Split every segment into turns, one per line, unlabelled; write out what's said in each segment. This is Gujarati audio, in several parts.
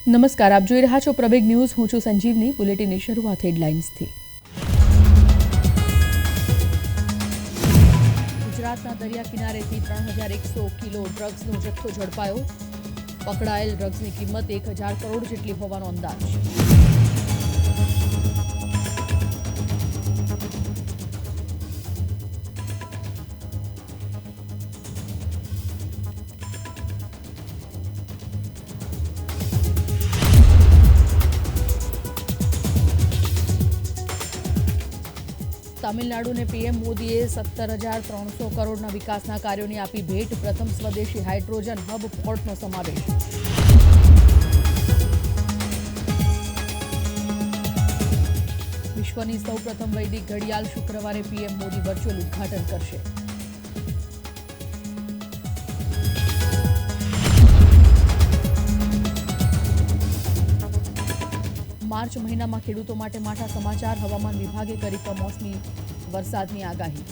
નમસ્કાર, આપ જોઈ રહ્યા છો પ્રવેગ ન્યૂઝ. હું છું સંજીવની. બુલેટિનની શરૂઆત હેડલાઇન્સથી. ગુજરાતના દરિયા કિનારેથી 3100 કિલો ડ્રગ્સનો જથ્થો ઝડપાયો. પકડાયેલ ડ્રગ્સની કિંમત 1000 કરોડ જેટલી હોવાનો અંદાજ. તમિલનાડુને પીએમ મોદીએ 17,300 કરોડના વિકાસના કાર્યોની આપી ભેટ. પ્રથમ સ્વદેશી હાઇડ્રોજન હબ પોર્ટનો સમાવેશ. વિશ્વની સૌપ્રથમ વૈદિક ઘડિયાળ શુક્રવારે પીએમ મોદી વર્ચ્યુઅલ ઉદ્ઘાટન કરશે. માર્ચ મહિનામાં ખેડૂતો માટે માઠા સમાચાર. હવામાન વિભાગે કરી કમોસમી વરસાદની આગાહી.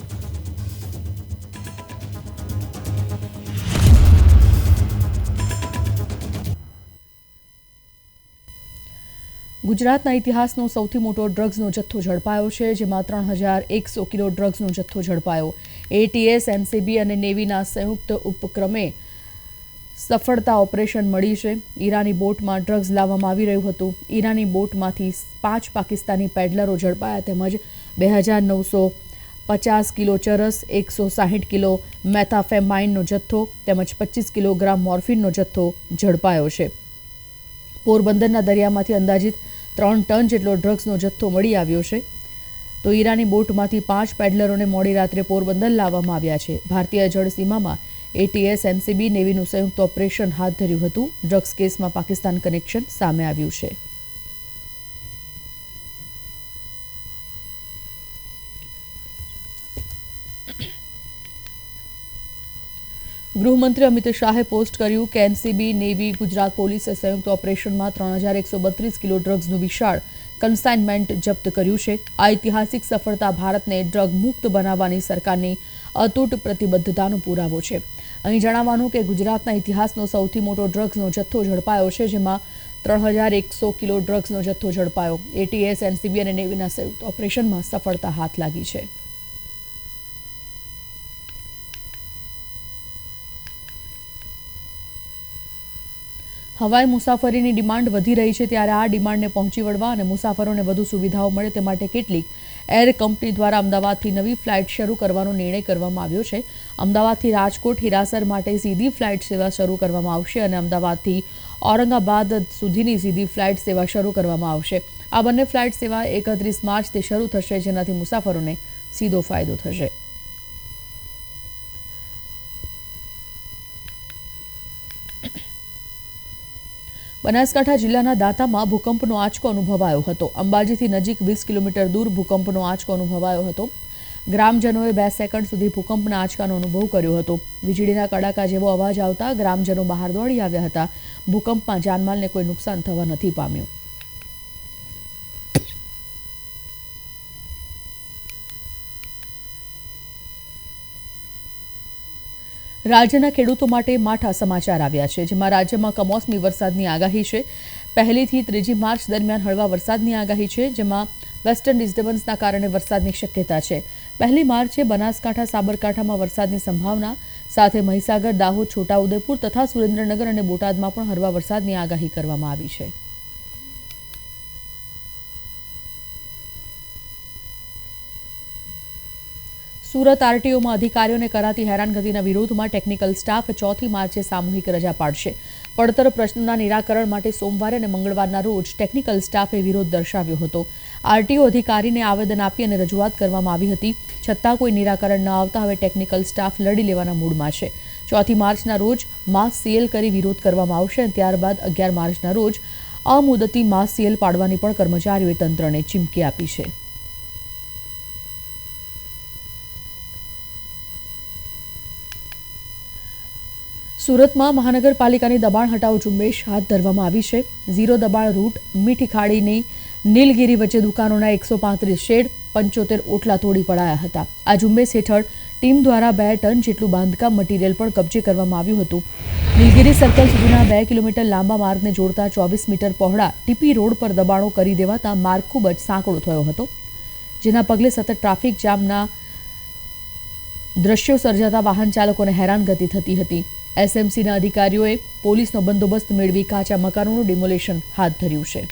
ગુજરાતના ઇતિહાસનો સૌથી મોટો ડ્રગ્સનો જથ્થો ઝડપાયો છે, જેમાં 3100 કિલો ડ્રગ્સનો જથ્થો ઝડપાયો. એટીએસ, એનસીબી અને નેવીના સંયુક્ત ઉપક્રમે સફળતા ઓપરેશન મળી છે. ઈરાની બોટમાં ડ્રગ્સ લાવવામાં આવી રહ્યું હતું. ઈરાની બોટમાંથી 5 પાકિસ્તાની પેડલરો ઝડપાયા તેમજ 2950 કિલો ચરસ, 160 કિલો મેથાફેમાઇનનો જથ્થો તેમજ 25 કિલોગ્રામ મોર્ફિનનો જથ્થો ઝડપાયો છે. પોરબંદરના દરિયામાંથી અંદાજિત 3 ટન જેટલો ડ્રગ્સનો જથ્થો મળી આવ્યો છે. તો ઈરાની બોટમાંથી 5 પેડલરોને મોડી રાત્રે પોરબંદર લાવવામાં આવ્યા છે. ભારતીય જળસીમામાં એટીએસ, એનસીબી, નેવીનું સંયુક્ત ઓપરેશન હાથ ધર્યું હતું. ડ્રગ્સ કેસમાં પાકિસ્તાન કનેક્શન સામે આવ્યું છે. ગૃહમંત્રી અમિત શાહે પોસ્ટ કર્યું કે એનસીબી, નેવી, ગુજરાત પોલીસે સંયુક્ત ઓપરેશનમાં 3132 કિલો ડ્રગ્સનું વિશાળ કન્સાઇનમેન્ટ જપ્ત કર્યું છે. આ ઐતિહાસિક સફળતા ભારતને ડ્રગ મુક્ત બનાવવાની સરકારની અતૂટ પ્રતિબદ્ધતાનો પુરાવો છે. અહીં જણાવવાનું કે ગુજરાતના ઇતિહાસનો સૌથી મોટો ડ્રગ્સનો જથ્થો ઝડપાયો છે, જેમાં 3100 કિલો ડ્રગ્સનો જથ્થો ઝડપાયો. એટીએસ, એનસીબી અને નેવીના સંયુક્ત ઓપરેશનમાં સફળતા હાથ લાગી છે. હવાઈ મુસાફરીની ડિમાન્ડ વધી રહી છે, ત્યારે આ ડિમાન્ડને પહોંચી વળવા અને મુસાફરોને વધુ સુવિધાઓ મળે તે માટે કેટલીક એર કંપની દ્વારા અમદાવાદથી નવી ફ્લાઇટ શરૂ કરવાનો નિર્ણય કરવામાં આવ્યો છે. અમદાવાદથી રાજકોટ, હિરાસર માટે સીધી ફ્લાઇટ સેવા શરૂ કરવામાં આવશે અને અમદાવાદથી ઔરંગાબાદ સુધીની સીધી ફ્લાઇટ સેવા શરૂ કરવામાં આવશે. આ બંને ફ્લાઇટ સેવા 31 માર્ચથી શરૂ થશે, જેનાથી મુસાફરોને સીધો ફાયદો થશે. બનાસકાંઠા જિલ્લાના દાંતામાં ભૂકંપનો આંચકો અનુભવાયો હતો. અંબાજીથી નજીક 20 કિલોમીટર દૂર ભૂકંપનો આંચકો અનુભવાયો હતો. ગ્રામજનોએ 2 સેકન્ડ સુધી ભૂકંપના આંચકાનો અનુભવ કર્યો હતો. વીજળીના કડાકા જેવો અવાજ આવતા ગ્રામજનો બહાર દોડી આવ્યા હતા. ભૂકંપમાં જાનમાલને કોઈ નુકસાન થવા નથી પામ્યું. રાજ્યના ખેડૂતો માટે માઠા સમાચાર આવ્યા છે, જેમાં રાજ્યમાં કમોસમી વરસાદની આગાહી છે. 1 થી 3 માર્ચ દરમિયાન હળવા વરસાદની આગાહી છે, જેમાં વેસ્ટર્ન ડિસ્ટર્બન્સના કારણે વરસાદની શક્યતા છે. 1 માર્ચે બનાસકાંઠા, સાબરકાંઠામાં વરસાદની સંભાવના સાથે મહીસાગર, દાહોદ, છોટાઉદેપુર તથા સુરેન્દ્રનગર અને બોટાદમાં પણ હળવા વરસાદની આગાહી કરવામાં આવી છે. સુરત આરટીઓમાં અધિકારીઓને કરાતી હેરાનગતિના વિરોધમાં ટેકનિકલ સ્ટાફ 4 માર્ચે સામૂહિક રજા પાડશે. પડતર પ્રશ્નોના નિરાકરણ માટે સોમવારે અને મંગળવારના રોજ ટેકનિકલ સ્ટાફે વિરોધ દર્શાવ્યો હતો. આરટીઓ અધિકારીને આવેદન આપી અને રજૂઆત કરવામાં આવી હતી, છતાં કોઈ નિરાકરણ ન આવતા હવે ટેકનિકલ સ્ટાફ લડી લેવાના મૂડમાં છે. 4 માર્ચના રોજ માસ સીએલ કરી વિરોધ કરવામાં આવશે અને ત્યારબાદ 11 માર્ચના રોજ અમુદતી માસ સીએલ પાડવાની પણ કર્મચારીઓએ તંત્રને ચીમકી આપી છે. સુરતમાં મહાનગરપાલિકાની દબાણ હટાવો ઝુંબેશ હાથ ધરવામાં આવી છે. ઝીરો દબાણ રૂટ મીઠી ખાડીની નીલગિરી વચ્ચે દુકાનોના 135 શેડ, 75 ઓટલા તોડી પડાયા હતા. આ ઝુંબેશ હેઠળ ટીમ દ્વારા 2 ટન જેટલું બાંધકામ મટીરીયલ પણ કબજે કરવામાં આવ્યું હતું. નીલગિરી સર્કલ સુધીના 2 કિલોમીટર લાંબા માર્ગને જોડતા 24 મીટર પહોળા ટીપી રોડ પર દબાણો કરી દેવાતા માર્ગ ખૂબ જ સાંકડો થયો હતો, જેના પગલે સતત ટ્રાફિક જામના દ્રશ્યો સર્જાતા વાહન ચાલકોને હેરાનગતિ થતી હતી. એસએમસીના અધિકારીઓએ પોલીસનો બંદોબસ્ત મેળવી કાચા મકાનોનું ડિમોલેશન હાથ ધર્યું છે.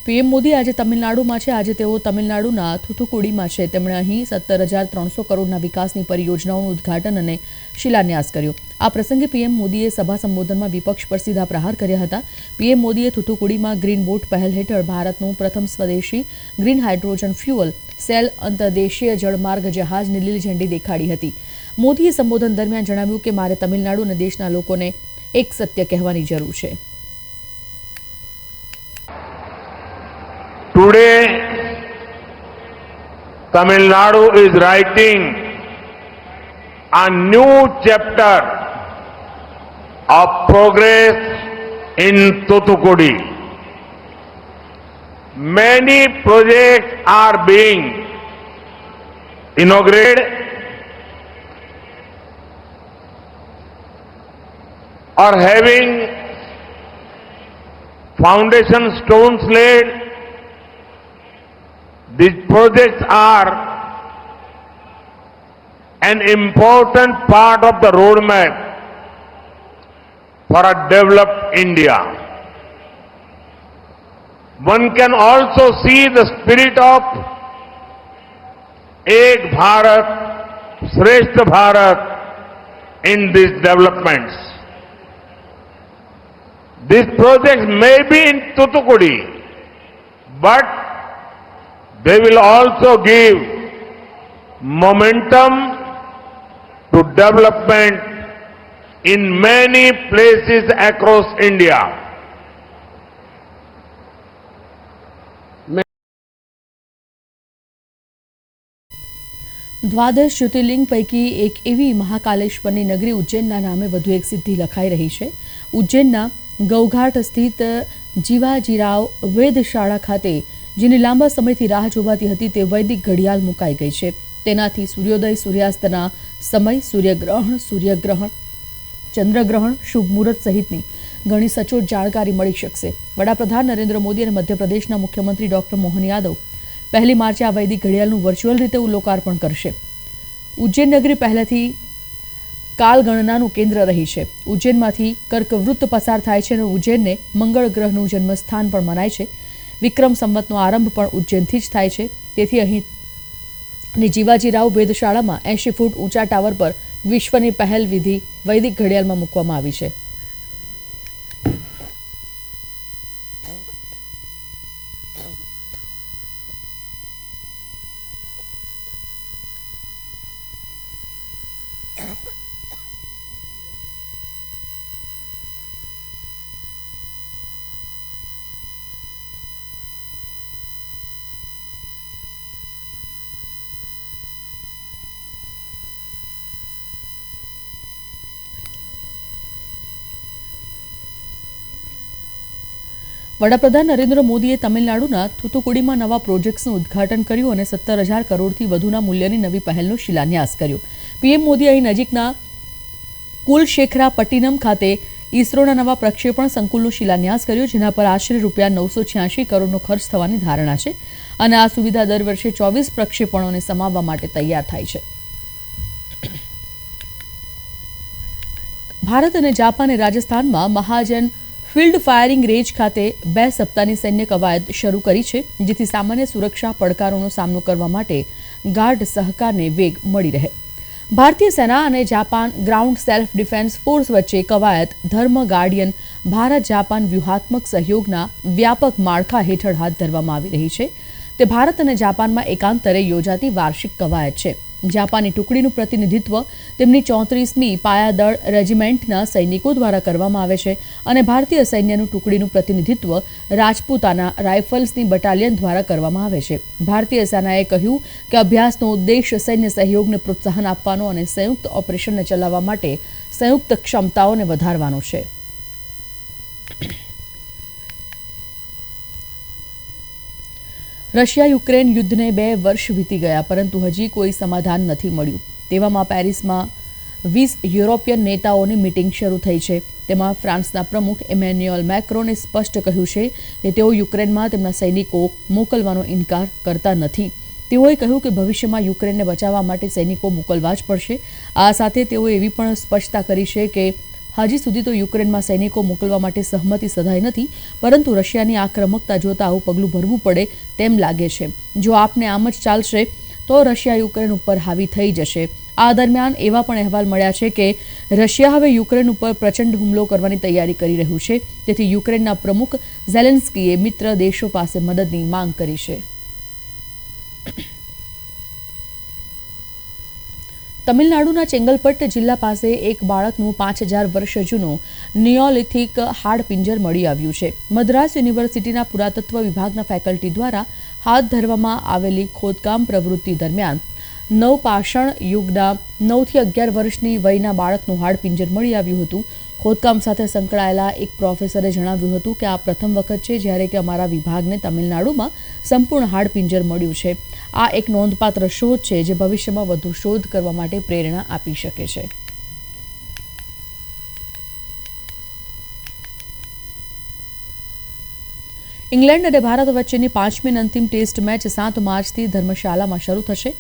પીએમ મોદી આજે તમિલનાડુમાં છે. આજે તેઓ તમિલનાડુના થુથુકુડીમાં છે. તેમણે અહીં 17,300 કરોડના વિકાસની પરિયોજનાઓનું ઉદ્ઘાટન અને શિલાન્યાસ કર્યો. આ પ્રસંગે પીએમ મોદીએ સભા સંબોધનમાં વિપક્ષ પર સીધા પ્રહાર કર્યા હતા. પીએમ મોદીએ થુથુકુડીમાં ગ્રીન બોટ પહેલ હેઠળ ભારતનું પ્રથમ સ્વદેશી ગ્રીન હાઇડ્રોજન ફ્યુઅલ સેલ અંતર્દેશીય જળમાર્ગ જહાજને લીલી ઝંડી દેખાડી હતી. મોદીએ સંબોધન દરમિયાન જણાવ્યું કે મારે તમિલનાડુ અને દેશના લોકોને એક સત્ય કહેવાની જરૂર છે.
Today, Tamil Nadu is writing a new chapter of progress in Thoothukudi. Many projects are being inaugurated or having foundation stones laid. These projects are an important part of the roadmap for a developed India. One can also see the spirit of Ek Bharat, Shrestha Bharat in these developments. These projects may be in Thoothukudi, but they will also give momentum to development in many places across India.
દ્વાદશ જ્યોતિર્લિંગ પૈકી એક એવી મહાકાલેશ્વરની નગરી ઉજ્જૈનના નામે વધુ એક સિદ્ધિ લખાઈ રહી છે. ઉજ્જૈનના ગૌઘાટ સ્થિત જીવાજીરાવ વેધશાળા ખાતે જેની લાંબા સમયથી રાહ જોવાતી હતી તે વૈદિક ઘડિયાળ મુકાઈ ગઈ છે. તેનાથી સૂર્યોદય, સૂર્યાસ્તના સમય, સૂર્યગ્રહણ, ચંદ્રગ્રહણ, શુભ મુહૂર્ત સહિતની ઘણી સચોટ જાણકારી મળી શકશે. વડાપ્રધાન નરેન્દ્ર મોદી અને મધ્યપ્રદેશના મુખ્યમંત્રી ડોક્ટર મોહન યાદવ 1 માર્ચે આ વૈદિક ઘડિયાળનું વર્ચ્યુઅલ રીતે લોકાર્પણ કરશે. ઉજ્જૈન નગરી પહેલાથી કાલગણનાનું કેન્દ્ર રહી છે. ઉજ્જૈનમાંથી કર્કવૃત્ત પસાર થાય છે અને ઉજ્જૈનને મંગળ ગ્રહનું જન્મસ્થાન પણ મનાય છે. વિક્રમ સંવતનો આરંભ પણ ઉજ્જૈનથી જ થાય છે. તેથી અહીંની જીવાજીરાવ વેધશાળામાં 80 ફૂટ ઊંચા ટાવર પર વિશ્વની પહેલ વિધિ વૈદિક ઘડિયાળમાં મૂકવામાં આવી છે. વડાપ્રધાન નરેન્દ્ર મોદીએ તમિલનાડુના થુથુકુડીમાં નવા પ્રોજેક્ટ્સનું ઉદ્ઘાટન કર્યું અને 17,000 કરોડથી વધુના મૂલ્યની નવી પહેલનો શિલાન્યાસ કર્યો. પીએમ મોદી અહીં નજીકના કુલશેખરાપટ્ટિનમ ખાતે ઇસરોના નવા પ્રક્ષેપણ સંકુલનો શિલાન્યાસ કર્યો, જેના પર આશરે ₹986 કરોડનો ખર્ચ થવાની ધારણા છે અને આ સુવિધા દર વર્ષે 24 પ્રક્ષેપણોને સમાવવા માટે તૈયાર થાય છે. ભારત અને જાપાને રાજસ્થાનમાં મહાજન ફિલ્ડ ફાયરિંગ રેન્જ ખાતે 2 સપ્તાહની સૈન્ય કવાયત શરૂ કરી છે, જેથી સામાન્ય સુરક્ષા પડકારોનો સામનો કરવા માટે ગાઢ સહકારને વેગ મળી રહે. ભારતીય સેના અને Japan ground self defence force વચ્ચે કવાયત ધર્મ ગાર્ડિયન ભારત જાપાન વ્યૂહાત્મક સહયોગના વ્યાપક માળખા હેઠળ હાથ ધરવામાં આવી રહી છે. તે ભારત અને જાપાનમાં એકાંતરે યોજાતી વાર્ષિક કવાયત છે, જાપાની ટુકડીનું પ્રતિનિધિત્વ તેમની 34મી પાયાદળ રેજિમેન્ટના સૈનિકો દ્વારા કરવામાં આવે છે અને ભારતીય સૈન્યનું ટુકડીનું પ્રતિનિધિત્વ રાજપૂતાના રાઇફલ્સની બટાલિયન દ્વારા કરવામાં આવે છે. ભારતીય સેનાએ કહ્યું કે અભ્યાસનો ઉદ્દેશ સૈન્ય સહયોગને પ્રોત્સાહન આપવાનો અને સંયુક્ત ઓપરેશનને ચલાવવા માટે સંયુક્ત ક્ષમતાઓને વધારવાનો છે. રશિયા યુક્રેન યુદ્ધને 2 વર્ષ વીતી ગયા પરંતુ હજી કોઈ સમાધાન નથી મળ્યું. તેવામાં પેરિસમાં 20 યુરોપિયન નેતાઓની મીટિંગ શરૂ થઈ છે. તેમાં ફ્રાન્સના પ્રમુખ ઇમેન્યુઅલ મેક્રોને સ્પષ્ટ કહ્યું છે કે તેઓ યુક્રેનમાં તેમના સૈનિકો મોકલવાનો ઇનકાર કરતા નથી. તેઓએ કહ્યું કે ભવિષ્યમાં યુક્રેનને બચાવવા માટે સૈનિકો મોકલવા જ પડશે. આ સાથે તેઓએ એવી પણ સ્પષ્ટતા કરી છે કે હજી સુધી તો યુક્રેનમાં સૈનિકો મોકલવા માટે સહમતિ સધાઈ નથી, પરંતુ રશિયાની આક્રમકતા જોતા આવું પગલું ભરવું પડે તેમ લાગે છે. જો આપને આમ જ ચાલશે તો રશિયા યુક્રેન ઉપર હાવી થઈ જશે. આ દરમિયાન એવા પણ અહેવાલ મળ્યા છે કે રશિયા હવે યુક્રેન ઉપર પ્રચંડ હુમલો કરવાની તૈયારી કરી રહ્યું છે. તેથી યુક્રેનના પ્રમુખ ઝેલેન્સ્કીએ મિત્ર દેશો પાસે મદદની માંગ કરી છે. તમિલનાડુના ચેંગલપટ્ટ જિલ્લા પાસે એક બાળકનું 5000 વર્ષ જૂનું નિયોલિથિક હાડપિંજર મળી આવ્યું છે. મદ્રાસ યુનિવર્સિટીના પુરાતત્વ વિભાગના ફેકલ્ટી દ્વારા હાથ ધરવામાં આવેલી ખોદકામ પ્રવૃત્તિ દરમિયાન નવપાષાણ યુગના 9 થી 11 વર્ષની વયના બાળકનું હાડપિંજર મળી આવ્યું હતું. ખોદકામ સાથે સંકળાયેલા એક પ્રોફેસરે જણાવ્યું હતું કે આ પ્રથમ વખત છે જ્યારે કે અમારા વિભાગને તમિલનાડુમાં સંપૂર્ણ હાડપિંજર મળ્યું છે. આ એક નોંધપાત્ર શોધ છે જે ભવિષ્યમાં વધુ શોધ કરવા માટે પ્રેરણા આપી શકે છે. ઇંગ્લેન્ડ અને ભારત વચ્ચેની 5મી અને અંતિમ ટેસ્ટ મેચ 7 માર્ચથી ધર્મશાલામાં શરૂ થશે.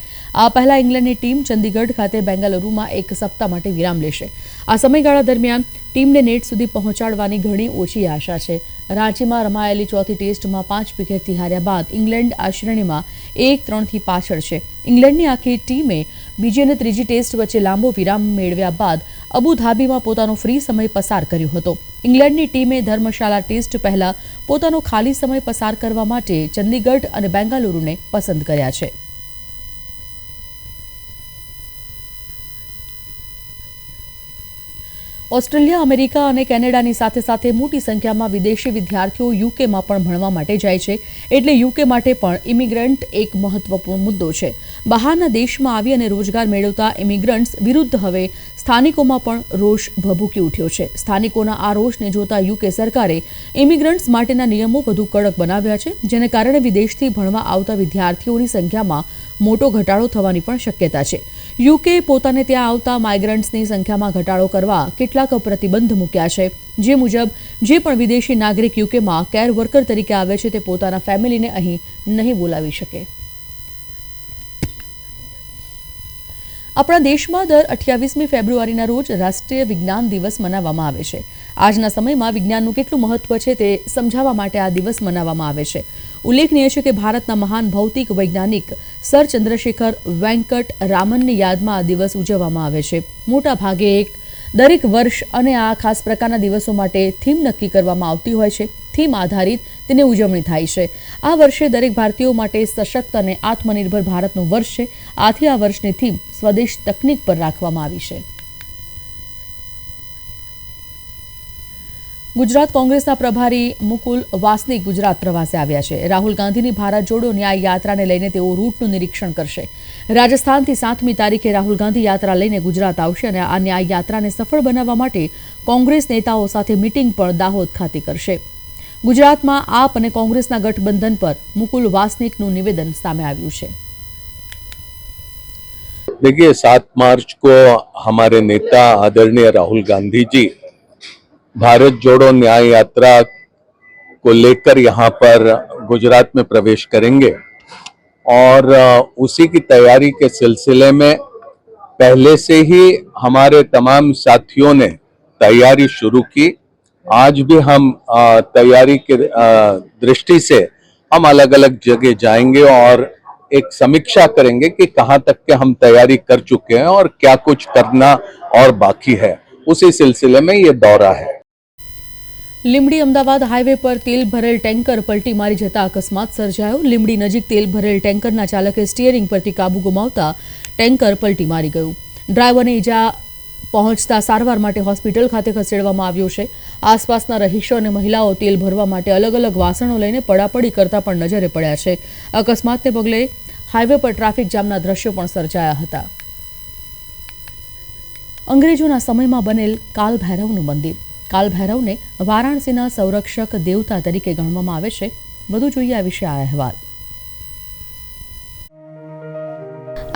આ પહેલા ઇંગ્લેન્ડની ટીમ ચંદીગઢ ખાતે બેંગાલુરુમાં એક સપ્તાહ માટે વિરામ લેશે. આ સમયગાળા દરમિયાન ટીમને નેટ સુધી પહોંચાડવાની ઘણી ઓછી આશા છે. રાંચીમાં રમાયેલી ચોથી ટેસ્ટમાં 5 વિકેટથી હાર્યા બાદ ઇંગ્લેન્ડ આ શ્રેણીમાં 1-3થી પાછળ છે. ઇંગ્લેન્ડની આખી ટીમે બીજી અને ત્રીજી ટેસ્ટ વચ્ચે લાંબો વિરામ મેળવ્યા બાદ અબુધાબીમાં પોતાનો ફ્રી સમય પસાર કર્યો હતો. ઇંગ્લેન્ડની ટીમે ધર્મશાલા ટેસ્ટ પહેલા પોતાનો ખાલી સમય પસાર કરવા માટે ચંદીગઢ અને બેંગાલુરુને પસંદ કર્યા છે. ઓસ્ટ્રેલિયા, અમેરિકા અને કેનેડાની સાથે સાથે મોટી સંખ્યામાં વિદેશી વિદ્યાર્થીઓ યુકેમાં પણ ભણવા માટે જાય છે. એટલે યુકે માટે પણ ઇમિગ્રન્ટ એક મહત્વપૂર્ણ મુદ્દો છે. બહારના દેશમાં આવી અને રોજગાર મેળવતા ઇમિગ્રન્ટ્સ વિરુદ્ધ હવે સ્થાનિકોમાં પણ રોષ ભભૂકી ઉઠ્યો છે. સ્થાનિકોના આ રોષને જોતા યુકે સરકારે ઇમિગ્રન્ટ્સ માટેના નિયમો વધુ કડક બનાવ્યા છે, જેને કારણે વિદેશથી ભણવા આવતા વિદ્યાર્થીઓની સંખ્યામાં મોટો ઘટાડો થવાની પણ શક્યતા છે. યુકે પોતાને ત્યાં આવતા માઇગ્રન્ટ્સની સંખ્યામાં ઘટાડો કરવા કેટલાક પ્રતિબંધ મૂક્યા છે. જે મુજબ જે પણ વિદેશી નાગરિક યુકેમાં કેર વર્કર તરીકે આવે છે તે પોતાના ફેમિલીને અહીં નહીં બોલાવી શકે. આપણા દેશમાં દર 28મી ફેબ્રુઆરીના રોજ રાષ્ટ્રીય વિજ્ઞાન દિવસ મનાવવામાં આવે છે. આજના સમયમાં વિજ્ઞાનનું કેટલું મહત્વ છે તે સમજાવવા માટે આ દિવસ મનાવવામાં આવે છે. ઉલ્લેખનીય છે કે ભારતના મહાન ભૌતિક વૈજ્ઞાનિક સર ચંદ્રશેખર વેંકટ રામનની યાદમાં આ દિવસ ઉજવવામાં આવે છે. મોટા ભાગે દરેક વર્ષ અને આ ખાસ પ્રકારના દિવસો માટે થીમ નક્કી કરવામાં આવતી હોય છે. થીમ આધારિત તેની ઉજવણી થાય છે. આ વર્ષે દરેક ભારતીયો માટે સશક્ત અને આત્મનિર્ભર ભારતનું વર્ષ છે. આથી આ વર્ષની થીમ સ્વદેશ તકનીક પર રાખવામાં આવી છે. ગુજરાત કોંગ્રેસના પ્રભારી મુકુલ વાસનિક ગુજરાત પ્રવાસે આવ્યા છે. રાહુલ ગાંધીની ભારત જોડો ન્યાય યાત્રાને લઈને તેઓ રૂટનું નિરીક્ષણ કરશે. રાજસ્થાનથી 7મી તારીખે રાહુલ ગાંધી યાત્રા લઈને ગુજરાત આવશે અને આ ન્યાય યાત્રાને સફળ બનાવવા માટે કોંગ્રેસ નેતાઓ સાથે મીટિંગ પણ દાહોદ ખાતે કરશે. ગુજરાતમાં આપ અને કોંગ્રેસના ગઠબંધન પર મુકુલ વાસનિકનું નિવેદન સામે આવ્યું છે.
देखिए 7 मार्च को हमारे नेता आदरणीय राहुल गांधी जी भारत जोड़ो न्याय यात्रा को लेकर यहाँ पर गुजरात में प्रवेश करेंगे और उसी की तैयारी के सिलसिले में पहले से ही हमारे तमाम साथियों ने तैयारी शुरू की. आज भी हम तैयारी की दृष्टि से हम अलग अलग जगह जाएंगे और एक समीक्षा करेंगे कि कहां तक के हम तैयारी कर चुके हैं और क्या कुछ करना और बाकी है. उसी सिलसिले में ये दौरा है.
લીંબડી અમદાવાદ હાઈવે પર તેલ ભરેલ ટેન્કર પલટી મારી જતા અકસ્માત સર્જાયો. લીંબડી નજીક તેલ ભરેલ ટેન્કરના ચાલકે સ્ટીયરિંગ પરથી કાબુ ગુમાવતા ટેન્કર પલટી મારી ગયું. ડ્રાઈવરને ઈજા પહોંચતા સારવાર માટે હોસ્પિટલ ખાતે ખસેડવામાં આવ્યો છે. આસપાસના રહીશો અને મહિલાઓ તેલ ભરવા માટે અલગ અલગ વાસણો લઈને પડાપડી કરતા પણ નજરે પડ્યા છે. અકસ્માતને પગલે હાઈવે પર ટ્રાફિક જામના દ્રશ્યો પણ સર્જાયા હતા. અંગ્રેજોના સમયમાં બનેલ કાલ ભૈરવનું મંદિર. કાલ ભૈરવને વારાણસીના સંરક્ષક દેવતા તરીકે ગણવામાં આવે છે. વધુ જોઈએ આ વિશે આ અહેવાલ.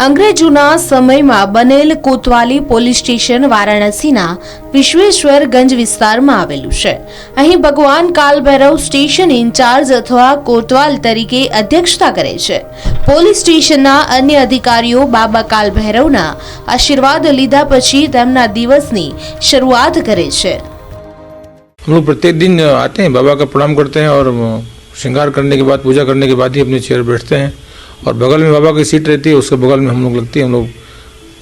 અંગ્રેજોના સમયમાં બનેલ કોતવાલી પોલીસ સ્ટેશન વારાણસીના વિશ્વેશ્વરગંજ વિસ્તારમાં આવેલું છે. અહીં ભગવાન કાલ ભૈરવ સ્ટેશન ઇન્ચાર્જ અથવા કોતવાલ તરીકે અધ્યક્ષતા કરે છે. પોલીસ સ્ટેશનના અન્ય અધિકારીઓ બાબા કાલ ભૈરવના આશીર્વાદ લીધા પછી તેમના દિવસની શરૂઆત કરે છે.
हम लोग प्रत्येक दिन आते हैं, बाबा का प्रणाम करते हैं और श्रृंगार करने के बाद, पूजा करने के बाद ही अपने चेयर बैठते हैं. और बगल में बाबा की सीट रहती है, उसके बगल में हम लोग लगती है. हम लोग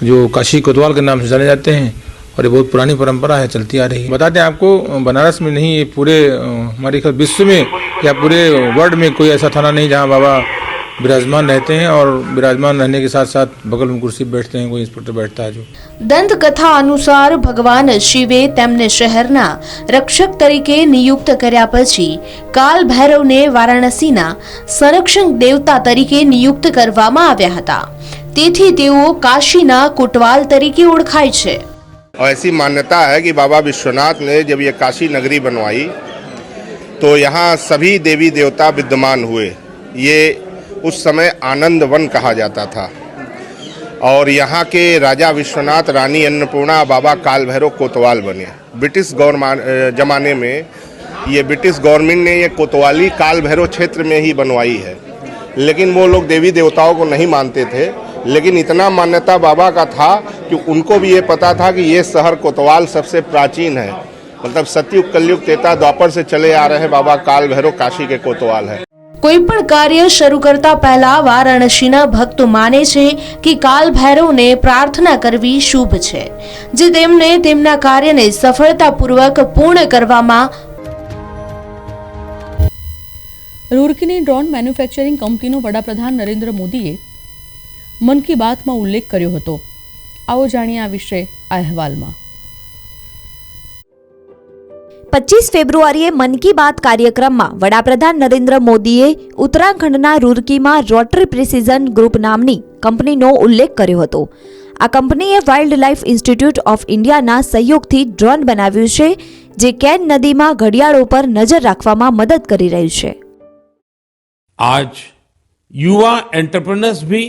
जो काशी कोतवाल के नाम से जाने जाते हैं और ये बहुत पुरानी परंपरा है, चलती आ रही है. बताते हैं आपको, बनारस में नहीं, ये पूरे हमारे विश्व में या पूरे वर्ल्ड में कोई ऐसा थाना नहीं जहाँ बाबा विराजमान रहते हैं. और विराजमान रहने के साथ साथ बगल में कुर्सी बैठते हैं, कोई इंस्पेक्टर बैठता है. जो
દંત કથા અનુસાર ભગવાન શિવે તેમને શહેરના રક્ષક તરીકે નિયુક્ત કર્યા પછી કાલ ભૈરવને વારાણસીના સંરક્ષક દેવતા તરીકે નિયુક્ત કરવામાં આવ્યા હતા. તેથી તેઓ કાશીના કોટવાલ તરીકે ઓળખાય છે.
और ऐसी मान्यता है कि बाबा विश्वनाथ ने जब ये काशी नगरी बनवाई तो यहाँ सभी देवी देवता विद्यमान हुए. ये उस समय आनंद वन कहा जाता था. और यहाँ के राजा विश्वनाथ, रानी अन्नपूर्णा, बाबा काल भैरव कोतवाल बने. ब्रिटिश जमाने में ये ब्रिटिश गवर्नमेंट ने ये कोतवाली काल भैरव क्षेत्र में ही बनवाई है. लेकिन वो लोग देवी देवताओं को नहीं मानते थे. लेकिन इतना मान्यता बाबा का था कि उनको भी ये पता था कि ये शहर कोतवाल सबसे प्राचीन है. मतलब सतयुग, कलयुग, त्रेता, द्वापर से चले आ रहे बाबा काल भैरव काशी के कोतवाल है.
કોઈ પણ કાર્ય શરૂ કરતા પહેલા વારાણસીના ભક્તો માને છે કે કાલ ભૈરવને પ્રાર્થના કરવી શુભ છે, જે તેમને તેમના કાર્યને સફળતાપૂર્વક પૂર્ણ કરવામાં.
રૂરકીની ડ્રોન મેન્યુફેક્ચરિંગ કંપનીનો વડાપ્રધાન નરેન્દ્ર મોદીએ મન કી બાતમાં ઉલ્લેખ કર્યો હતો. આવો જાણીએ આ વિશે આ અહેવાલમાં.
25 ફેબ્રુઆરીએ મન કી બાત કાર્યક્રમમાં વડાપ્રધાન નરેન્દ્ર મોદીએ ઉત્તરાખંડના રૂરકીમાં રોટરી પ્રિસિઝન ગ્રુપ નામની કંપનીનો ઉલ્લેખ કર્યો હતો. આ કંપનીએ વાઇલ્ડ લાઇફ ઇન્સ્ટિટ્યૂટ ઓફ ઇન્ડિયાના સહયોગથી ડ્રોન બનાવ્યું છે, જે કેન નદીમાં ઘડિયાળો પર નજર રાખવામાં મદદ કરી રહ્યું છે.
आज युवा एंटरप्रेन्योर्स भी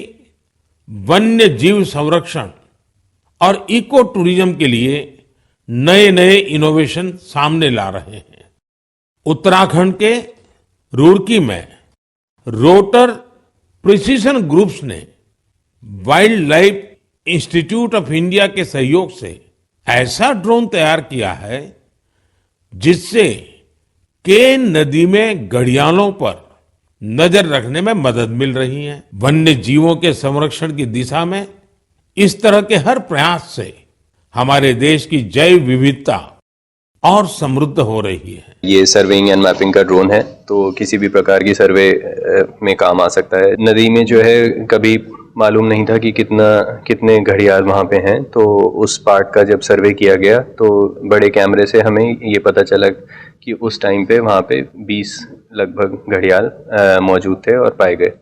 वन्य जीव संरक्षण और इको टूरिज्म के लिए नए नए इनोवेशन सामने ला रहे हैं. उत्तराखंड के रुड़की में रोटर प्रिसिजन ग्रुप्स ने wild life institute of India के सहयोग से ऐसा ड्रोन तैयार किया है जिससे केन नदी में घड़ियालों पर नजर रखने में मदद मिल रही है. वन्य जीवों के संरक्षण की दिशा में इस तरह के हर प्रयास से हमारे देश की जैव विविधता और समृद्ध हो रही है.
ये सर्वेइंग एंड मैपिंग का ड्रोन है, तो किसी भी प्रकार की सर्वे में काम आ सकता है. नदी में जो है कभी मालूम नहीं था कि कितने घड़ियाल वहाँ पे हैं, तो उस पार्ट का जब सर्वे किया गया तो बड़े कैमरे से हमें ये पता चला कि उस टाइम पे वहाँ पे 20 लगभग घड़ियाल मौजूद थे और पाए गए.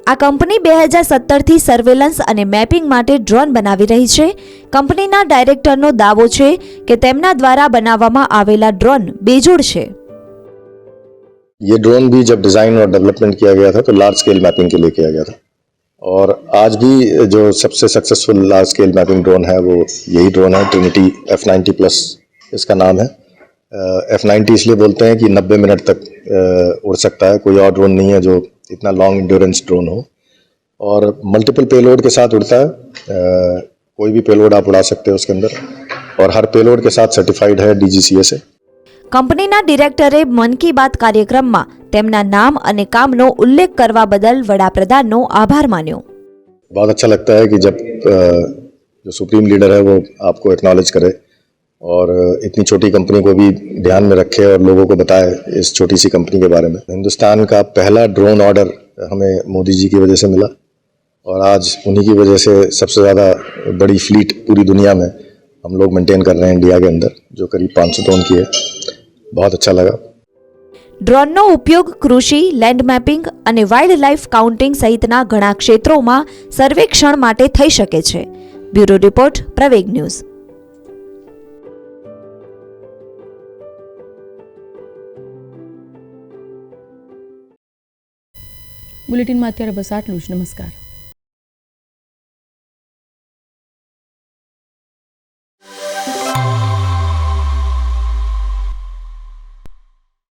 આ કંપની 2017થી સર્વેલન્સ અને મેપિંગ માટે ડ્રોન બનાવી રહી છે. કંપનીના ડાયરેક્ટરનો દાવો છે કે તેમના દ્વારા બનાવવામાં આવેલા ડ્રોન બેજોડ છે.
ये ड्रोन भी जब डिज़ाइन और डेवलपमेंट किया गया था तो लार्ज स्केल मैपिंग के लिए किया गया था. और आज भी जो सबसे successful large scale mapping drone है वो यही ड्रोन है. ट्रिनिटी F90+ इसका नाम है. F90 इसलिए बोलते हैं कि 90 मिनट तक उड़ सकता है. कोई और ड्रोन नहीं है जो इतना लॉन्ग इंड्योरेंस ड्रोन हो. और मल्टीपल पेलोड के साथ उड़ता है. कोई भी पेलोड आप उड़ा सकते हो उसके अंदर. और हर पेलोड के साथ सर्टिफाइड है DGCA से.
કંપનીના ડિરેક્ટરે મન કી બાત કાર્યક્રમમાં તેમના નામ અને કામનો ઉલ્લેખ કરવા બદલ વડાપ્રધાનનો આભાર માન્યો.
बहुत अच्छा लगता है कि जब जो सुप्रीम लीडर है वो आपको एक्नॉलेज करे और इतनी छोटी कंपनी को भी ध्यान में रखे और लोगों को बताए इस छोटी सी कंपनी के बारे में। हिंदुस्तान का पहला ड्रोन ऑर्डर हमें मोदी जी की वजह से मिला और आज उन्हीं की वजह से सबसे ज़्यादा बड़ी फ्लीट पूरी दुनिया में हम लोग मेंटेन कर रहे हैं इंडिया के अंदर, जो करीब 500 ड्रोन की है। बहुत अच्छा लगा।
ડ્રોનનો ઉપયોગ કૃષિ, લેન્ડ મેપિંગ અને વાઇલ્ડ લાઇફ કાઉન્ટિંગ સહિતના ઘણા ક્ષેત્રોમાં સર્વેક્ષણ માટે થઈ શકે છે. બ્યુરો રિપોર્ટ, પ્રવેગ ન્યૂઝ.
બુલેટિનમાં અત્યારે બસ આટલું જ. નમસ્કાર.